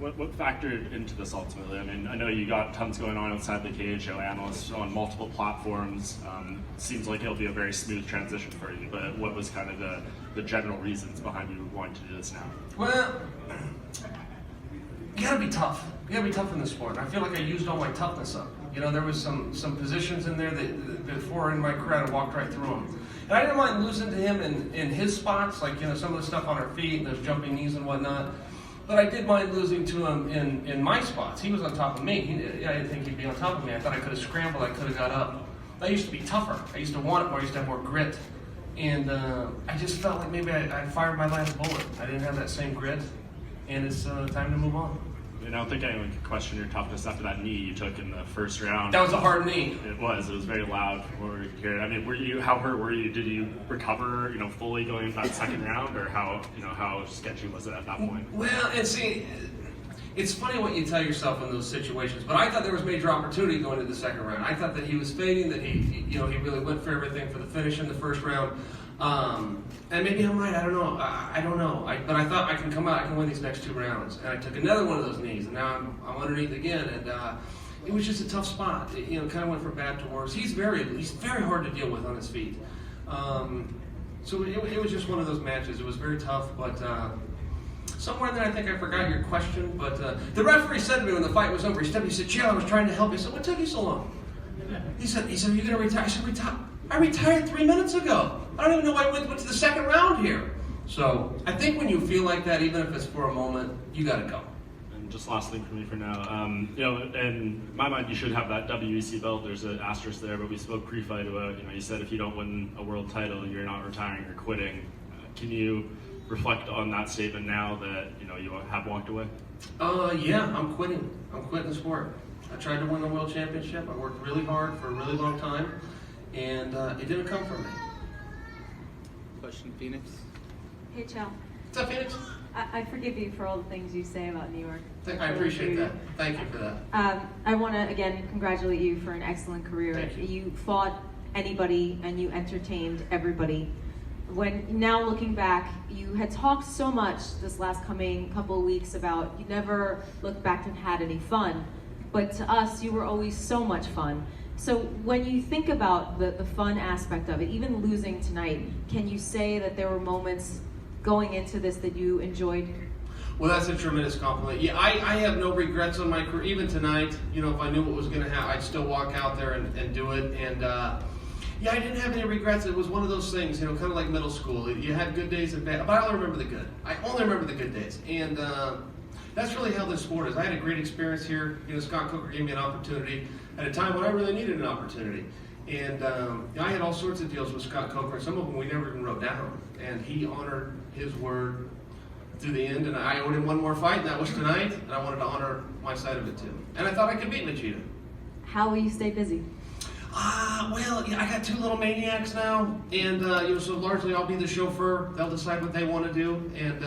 What factored into this ultimately? I mean, I know you got tons going on outside the cage, show analysts on multiple platforms. Seems like it'll be a very smooth transition for you, but what was kind of the general reasons behind you wanting to do this now? Well, you gotta be tough. You gotta be tough in this sport. I feel like I used all my toughness up. You know, there was some positions in there that before in my career I walked right through them. And I didn't mind losing to him in his spots, like, you know, some of the stuff on our feet, those jumping knees and whatnot. But I did mind losing to him in my spots. He was on top of me. I didn't think he'd be on top of me. I thought I could have scrambled, I could have got up. I used to be tougher. I used to want it more. I used to have more grit. And I just felt like maybe I fired my last bullet. I didn't have that same grit. And it's time to move on. And I don't think anyone could question your toughness after that knee you took in the first round. That was a hard knee. It was very loud from what we could hear. I mean, how hurt were you? Did you recover, you know, fully going into that second round, or how sketchy was it at that point? Well, and see, it's funny what you tell yourself in those situations, but I thought there was major opportunity going into the second round. I thought that he was fading, that he really went for everything for the finish in the first round. And maybe I'm right, I don't know. But I thought I can come out, I can win these next two rounds. And I took another one of those knees, and now I'm underneath again. And it was just a tough spot. It, kind of went from bad to worse. He's very hard to deal with on his feet. So it was just one of those matches. It was very tough, but somewhere in there I think I forgot your question. But the referee said to me when the fight was over, he stepped, he said, "Chael, I was trying to help you." I said, "What took you so long?" He said, "Are you going to retire?" I said, I retired 3 minutes ago. I don't even know why I went to the second round here. So I think when you feel like that, even if it's for a moment, you got to go. And just last thing for me for now, in my mind, you should have that WEC belt. There's an asterisk there, but we spoke pre-fight about, you said if you don't win a world title, you're not retiring, you're quitting. Can you reflect on that statement now that you have walked away? Yeah, I'm quitting. I'm quitting the sport. I tried to win the world championship. I worked really hard for a really long time. And it didn't come from me. Question, Phoenix. Hey, Chael. What's up, Phoenix? I forgive you for all the things you say about New York. I appreciate that. Thank you for that. I want to, again, congratulate you for an excellent career. Thank you. You fought anybody and you entertained everybody. Now looking back, you had talked so much this last coming couple of weeks about you never looked back and had any fun. But to us, you were always so much fun. So when you think about the fun aspect of it, even losing tonight, can you say that there were moments going into this that you enjoyed? Well, that's a tremendous compliment. Yeah, I have no regrets on my career. Even tonight, if I knew what was going to happen, I'd still walk out there and do it. And I didn't have any regrets. It was one of those things, kind of like middle school. You had good days and bad, but I only remember the good. I only remember the good days. And that's really how this sport is. I had a great experience here. Scott Coker gave me an opportunity at a time when I really needed an opportunity. And I had all sorts of deals with Scott Coker, and some of them we never even wrote down. And he honored his word through the end, and I owed him one more fight, and that was tonight, and I wanted to honor my side of it too. And I thought I could beat Machida. How will you stay busy? I got two little maniacs now, and so largely I'll be the chauffeur. They'll decide what they want to do, and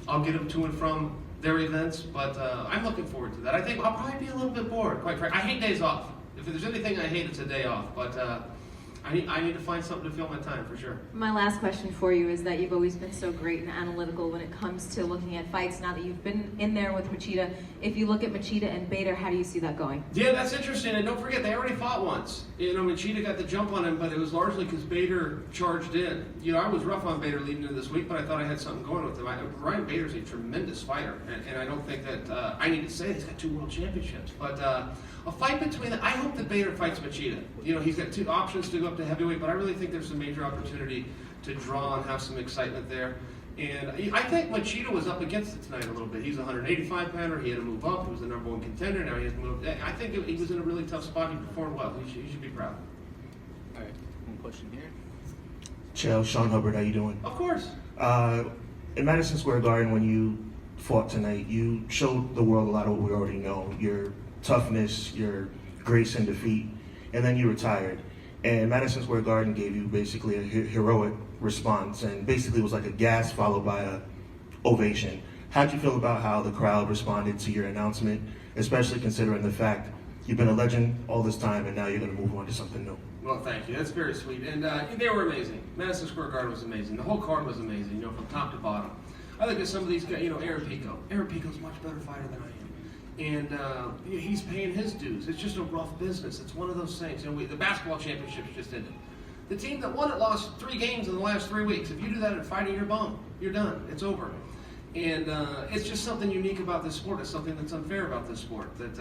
I'll get them to and from their events, but I'm looking forward to that. I think I'll probably be a little bit bored, quite frankly. I hate days off. If there's anything I hate, it's a day off, but I need to find something to fill my time, for sure. My last question for you is that you've always been so great and analytical when it comes to looking at fights. Now that you've been in there with Machida, if you look at Machida and Bader, how do you see that going? Yeah, that's interesting, and don't forget, they already fought once. Machida got the jump on him, but it was largely because Bader charged in. I was rough on Bader leading into this week, but I thought I had something going with him. Ryan Bader's a tremendous fighter, and I don't think that, I need to say he's got 2 world championships, but a fight between them, I hope that Bader fights Machida. He's got 2 options to go up to heavyweight, but I really think there's some major opportunity to draw and have some excitement there. And I think Machida was up against it tonight a little bit. He's a 185-pounder. He had to move up. He was the #1 contender. Now he has to move. I think he was in a really tough spot. He performed well. He should be proud. All right, one question here. Chael, Sean Hubbard, how you doing? Of course. In Madison Square Garden, when you fought tonight, you showed the world a lot of what we already know. Your toughness, your grace in defeat, and then you retired. And Madison Square Garden gave you basically a heroic response, and basically it was like a gasp followed by a ovation. How'd you feel about how the crowd responded to your announcement, especially considering the fact you've been a legend all this time and now you're going to move on to something new? Well, thank you. That's very sweet. And they were amazing. Madison Square Garden was amazing. The whole card was amazing, from top to bottom. I look at some of these guys, Aaron Pico. Aaron Pico's a much better fighter than I am. And he's paying his dues. It's just a rough business. It's one of those things. The basketball championships just ended. The team that won it lost 3 games in the last 3 weeks. If you do that in fighting, you're bummed. You're done. It's over. And it's just something unique about this sport. It's something that's unfair about this sport, that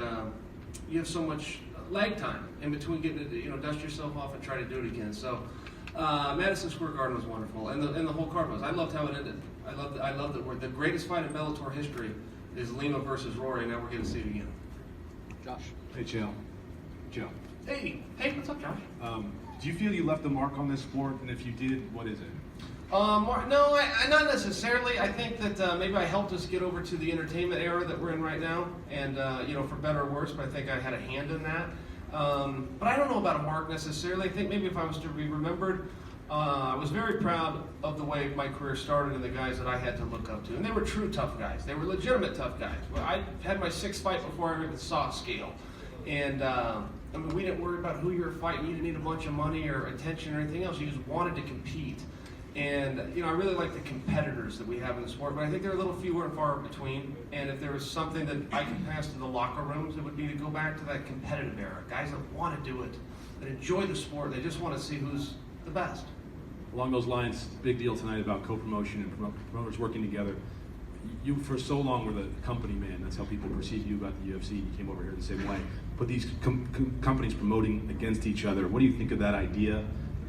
you have so much lag time in between getting to dust yourself off and try to do it again. So Madison Square Garden was wonderful, and the whole card was. I loved how it ended. I loved that the greatest fight in Bellator history is Lima versus Rory, and now we're going to see it again. Josh. Hey, Chael. Joe. Hey, what's up, Josh? Do you feel you left a mark on this sport? And if you did, what is it? No, I not necessarily. I think that maybe I helped us get over to the entertainment era that we're in right now, and for better or worse. But I think I had a hand in that. But I don't know about a mark necessarily. I think maybe if I was to be remembered, I was very proud of the way my career started and the guys that I had to look up to, and they were true tough guys. They were legitimate tough guys. I had my 6th fight before I even saw scale, and we didn't worry about who you were fighting. You didn't need a bunch of money or attention or anything else. You just wanted to compete. And I really like the competitors that we have in the sport, but I think they're a little fewer and far between. And if there was something that I could pass to the locker rooms, it would be to go back to that competitive era. Guys that want to do it, that enjoy the sport, they just want to see who's the best. Along those lines, big deal tonight about co-promotion and promoters working together. You, for so long, were the company man. That's how people perceive you about the UFC. You came over here the same way. But these companies promoting against each other, what do you think of that idea?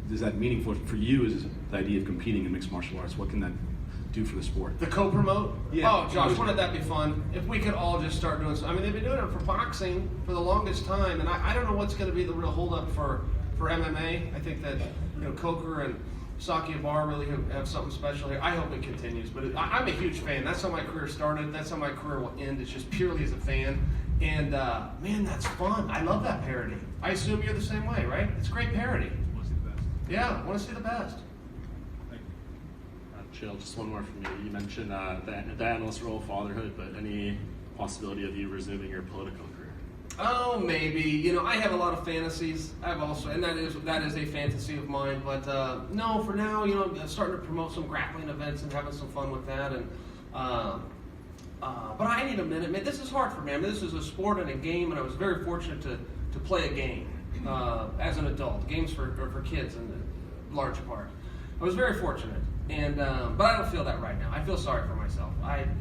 Is that meaningful for you? Is the idea of competing in mixed martial arts? What can that do for the sport? The co-promote? Yeah. Oh, Josh, wouldn't that be fun? If we could all just start doing something. I mean, they've been doing it for boxing for the longest time, and I don't know what's going to be the real holdup for MMA. I think that Coker and Saki Bar really have something special here. I hope it continues, but I'm a huge fan. That's how my career started. That's how my career will end. It's just purely as a fan. And man, that's fun. I love that parody. I assume you're the same way, right? It's great parody. What's the best? Yeah, I want to see the best. Chael, just one more from me. You mentioned the analyst role, fatherhood, but any possibility of you resuming your political career? Oh, maybe. I have a lot of fantasies. I've also, and that is a fantasy of mine. But no, for now, I'm starting to promote some grappling events and having some fun with that. And but I need a minute, man. This is hard for me. I mean, this is a sport and a game, and I was very fortunate to play a game as an adult. Games for kids in large part. I was very fortunate, and but I don't feel that right now. I feel sorry for myself.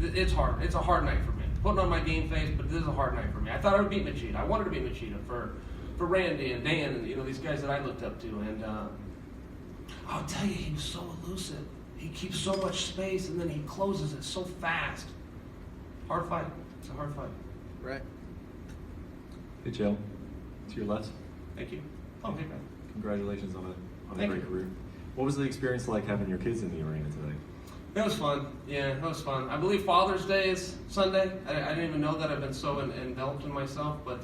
It's hard. It's a hard night for me. Putting on my game face, but this is a hard night for me. I thought I would beat Machida. I wanted to beat Machida for Randy and Dan and these guys that I looked up to. And I'll tell you, he was so elusive. He keeps so much space, and then he closes it so fast. Hard fight. It's a hard fight. Right. Hey, Chael. To your left. Thank you. Oh, hey, man. Congratulations on a Thank great you. career. What was the experience like having your kids in the arena today? It was fun. Yeah, it was fun. I believe Father's Day is Sunday. I didn't even know that. I've been so enveloped in myself. But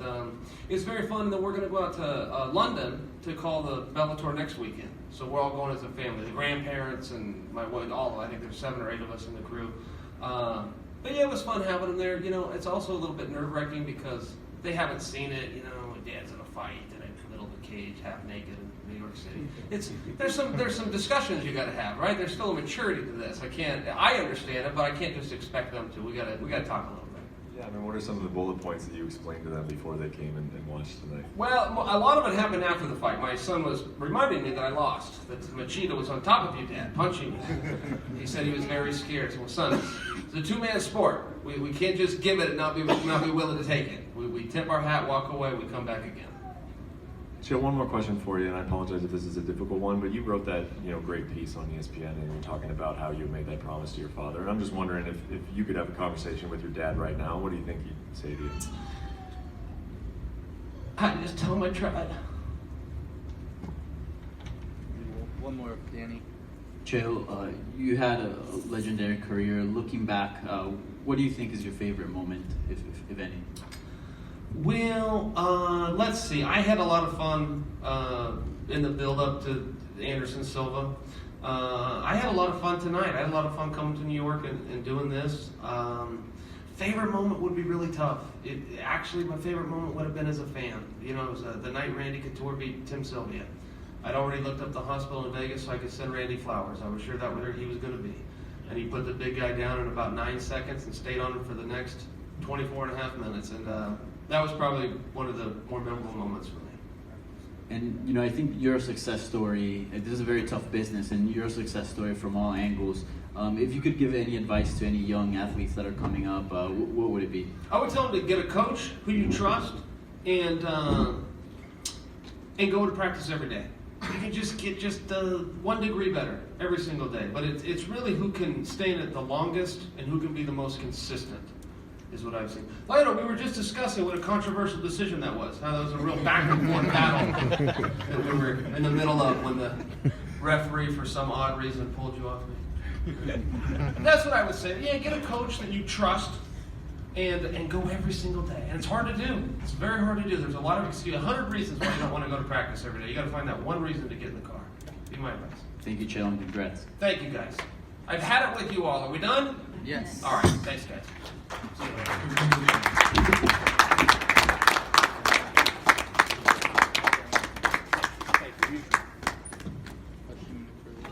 it's very fun. And then we're going to go out to London to call the Bellator next weekend. So we're all going as a family. The grandparents and my wife, I think there's 7 or 8 of us in the crew. But yeah, it was fun having them there. It's also a little bit nerve-wracking because they haven't seen it. Dad's in a fight in the middle of a cage, half naked in New York City. There's some discussions you got to have, right? There's still a maturity to this. I understand it, but I can't just expect them to. We got to talk a little bit. Yeah, what are some of the bullet points that you explained to them before they came and watched tonight? Well, a lot of it happened after the fight. My son was reminding me that I lost, that Machida was on top of you, Dad, punching me. He said he was very scared. So, well, son, it's a 2-man sport. We can't just give it and not be willing to take it. We tip our hat, walk away, we come back again. Chael, one more question for you, and I apologize if this is a difficult one, but you wrote that great piece on ESPN, and you're talking about how you made that promise to your father. And I'm just wondering if you could have a conversation with your dad right now, what do you think he'd say to you? I just tell him I tried. One more, Danny. Chael, you had a legendary career. Looking back, what do you think is your favorite moment, if any? Well, let's see. I had a lot of fun in the build-up to Anderson Silva. I had a lot of fun tonight. I had a lot of fun coming to New York and doing this. Favorite moment would be really tough. Actually, my favorite moment would have been as a fan. It was the night Randy Couture beat Tim Sylvia. I'd already looked up the hospital in Vegas so I could send Randy flowers. I was sure that was where he was going to be. and he put the big guy down in about 9 seconds and stayed on him for the next 24 and a half minutes. And that was probably one of the more memorable moments for me. And you know, I think your success story, this is a very tough business, and your success story from all angles. If you could give any advice to any young athletes that are coming up, what would it be? I would tell them to get a coach who you trust and go to practice every day. You can just get 1 degree better every single day. But it's really who can stay in it the longest and who can be the most consistent is what I've seen. Lyoto, we were just discussing what a controversial decision that was. How that was a real back and forth battle that we were in the middle of when the referee, for some odd reason, pulled you off me. That's what I would say. Yeah, get a coach that you trust and go every single day. And it's hard to do. It's very hard to do. There's a lot of excuses, 100 reasons why you don't want to go to practice every day. You got to find that one reason to get in the car. Be my advice. Thank you, Chael, and congrats. Thank you, guys. I've had it with you all. Are we done? Yes. All right. Thanks, guys. See you later. Thank you.